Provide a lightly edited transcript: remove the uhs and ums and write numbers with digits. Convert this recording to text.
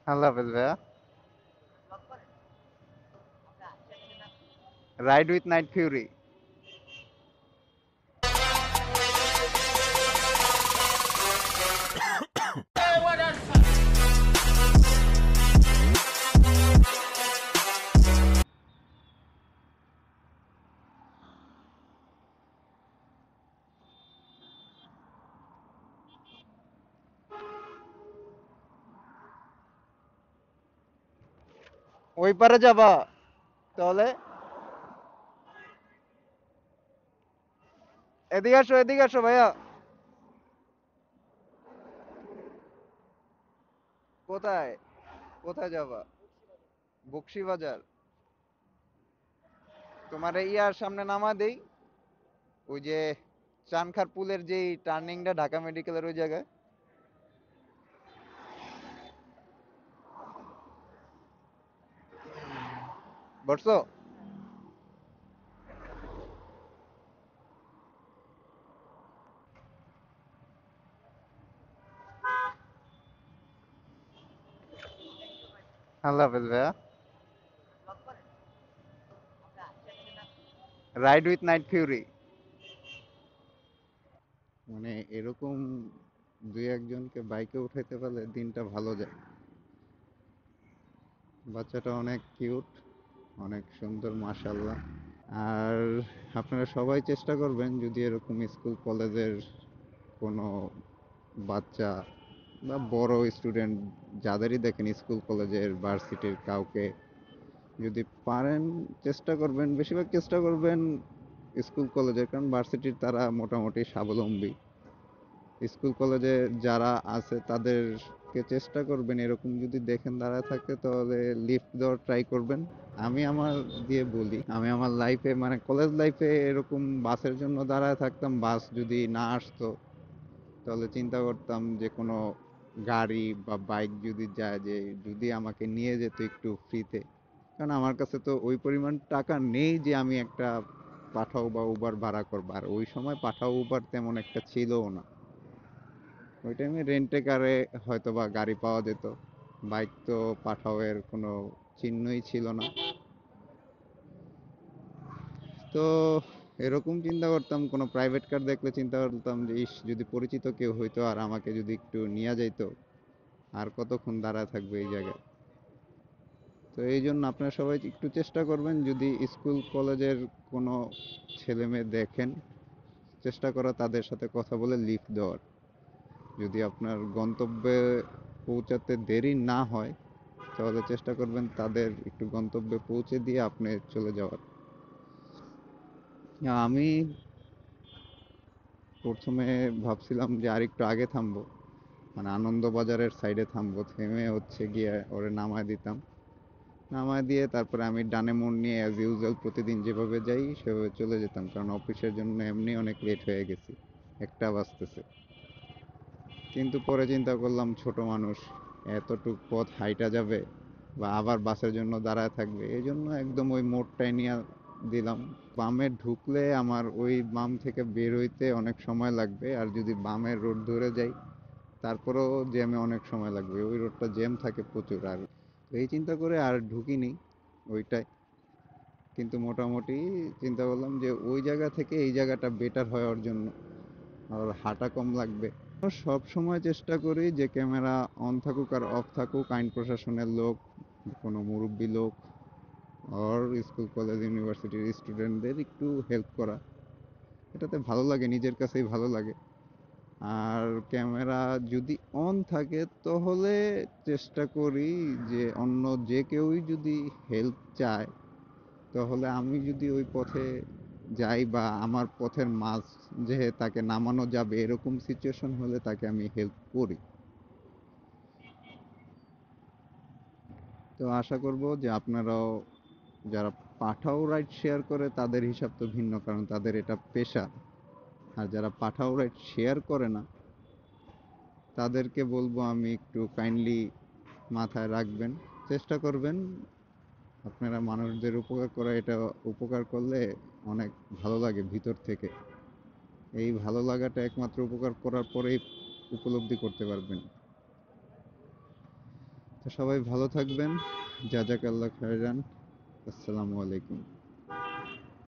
আল্লাহ হাফেজ ভাইয়া। Ride with night Fury. ওই পারে যাবা তাহলে? এদিকে আসো ভাইয়া। কোথায়? কোথায় যাবা? বকশী বাজার। তোমার এই আর সামনে নামা দেই, ওই যে চানখার পুলের যেই টার্নিংটা ঢাকা মেডিকেলের ওই জায়গায়। বসছো? আল্লাহ হাফেজ ভাইয়া। Ride with night Fury. মানে এরকম দুই একজনকে বাইকে উঠাইতে পারলে দিনটা ভালো যায়। বাচ্চাটা অনেক কিউট, অনেক সুন্দর মাশাআল্লাহ। আর আপনারা সবাই চেষ্টা করবেন, যদি এরকম স্কুল কলেজের কোনো বাচ্চা বা বড় স্টুডেন্ট যাদেরই দেখেন স্কুল কলেজের ভার্সিটির কাউকে, যদি পারেন চেষ্টা করবেন, বেশিরভাগ চেষ্টা করবেন স্কুল কলেজের, কারণ ভার্সিটির তারা মোটামুটি স্বাবলম্বী। স্কুল কলেজে যারা আছে তাদেরকে চেষ্টা করবেন, এরকম যদি দেখেন দাঁড়ায় থাকে তাহলে লিফট দেওয়ার ট্রাই করবেন। আমি আমার দিয়ে বলি, আমি আমার লাইফে মানে কলেজ লাইফে এরকম বাসের জন্য দাঁড়ায় থাকতাম, বাস যদি না আসতো তাহলে চিন্তা করতাম যে কোনো গাড়ি বা বাইক যদি যায়, যে যদি আমাকে নিয়ে যেত একটু ফ্রিতে। কারণ আমার কাছে তো ওই পরিমাণ টাকা নেই যে আমি একটা পাঠাও বা উবার ভাড়া করবো, আর ওই সময় পাঠাও উবার তেমন একটা ছিলও না। ওই টাইমে রেন্টে কারে হয়তো বা গাড়ি পাওয়া যেত, বাইক তো পাঠাও এর কোনো চিহ্নই ছিল না। তো এরকম চিন্তা করতাম, কোনো প্রাইভেট কার দেখলে চিন্তা করতাম যে ইস, যদি পরিচিত কেউ হইতো আর আমাকে যদি একটু নিয়ে যাইতো, আর কতক্ষণ দাঁড়ায় থাকবে এই জায়গায়। তো এই জন্য আপনারা সবাই একটু চেষ্টা করবেন, যদি স্কুল কলেজের কোনো ছেলে মেয়ে দেখেন, চেষ্টা করা তাদের সাথে কথা বলে লিফট দেওয়ার। যদি আপনার গন্তব্যে পৌঁছাতে দেরি না হয় তাহলে চেষ্টা করবেন তাদের একটু গন্তব্যে পৌঁছে দিয়ে আপনি চলে যাওয়ার। আমি প্রথমে ভাবছিলাম যে আরেকটু আগে থামবো, মানে আনন্দবাজারের সাইডে থামবো, থেমে হচ্ছে গিয়ে ওরে নামায় দিতাম। নামায় দিয়ে তারপরে আমি ডানে মোড় নিয়ে অ্যাজ ইউজুয়াল প্রতিদিন যেভাবে যাই সেভাবে চলে যেতাম, কারণ অফিসের জন্য এমনি অনেক লেট হয়ে গেছি, একটা বাজতেছে। কিন্তু পরে চিন্তা করলাম ছোট মানুষ, এতটুক পথ হাইটা যাবে বা আবার বাসের জন্য দাঁড়ায় থাকবে, এই জন্য একদম ওই মোড়টায় নিয়ে দিলাম। বামে ঢুকলে আমার ওই বাম থেকে বের হইতে অনেক সময় লাগবে, আর যদি বামের রোড ধরে যাই তারপরেও জ্যামে অনেক সময় লাগবে, ওই রোডটা জ্যাম থাকে প্রচুর। আর এই চিন্তা করে আর ঢুকিনি ওইটাই। কিন্তু মোটামুটি চিন্তা করলাম যে ওই জায়গা থেকে এই জায়গাটা বেটার হওয়ার জন্য আর হাঁটা কম লাগবে। সব সময় চেষ্টা করি যে ক্যামেরা অন থাকুক আর অফ থাকুক, আইন প্রশাসনের লোক, কোনো মুরব্বী লোক আর স্কুল কলেজ ইউনিভার্সিটির স্টুডেন্টদের একটু হেল্প করা, এটাতে ভালো লাগে, নিজের কাছেই ভালো লাগে। আর ক্যামেরা যদি অন থাকে তাহলে চেষ্টা করি যে অন্য যে কেউই যদি হেল্প চায়, তাহলে আমি যদি ওই পথে যাই বা আমার পথের মাঝ যে তাকে নামানো যাবে এরকম সিচুয়েশন হলে তাকে আমি হেল্প করি। তো আশা করব যে আপনারাও, যারা পাঠাও রাইড শেয়ার করে তাদের হিসাব তো ভিন্ন, কারণ তাদের এটা পেশা। আর যারা পাঠাও রাইড শেয়ার করে না তাদেরকে বলবো আমি একটু কাইন্ডলি মাথায় রাখবেন, চেষ্টা করবেন। আপনারা মানুষদের উপকার করা, এটা উপকার করলে অনেক ভালো লাগে ভিতর থেকে। এই ভালো লাগাটা একমাত্র উপকার করার পরেই উপলব্ধি করতে পারবেন। তো সবাই ভালো থাকবেন। জাজাকাল্লাহ খাইরান। আসসালামু আলাইকুম।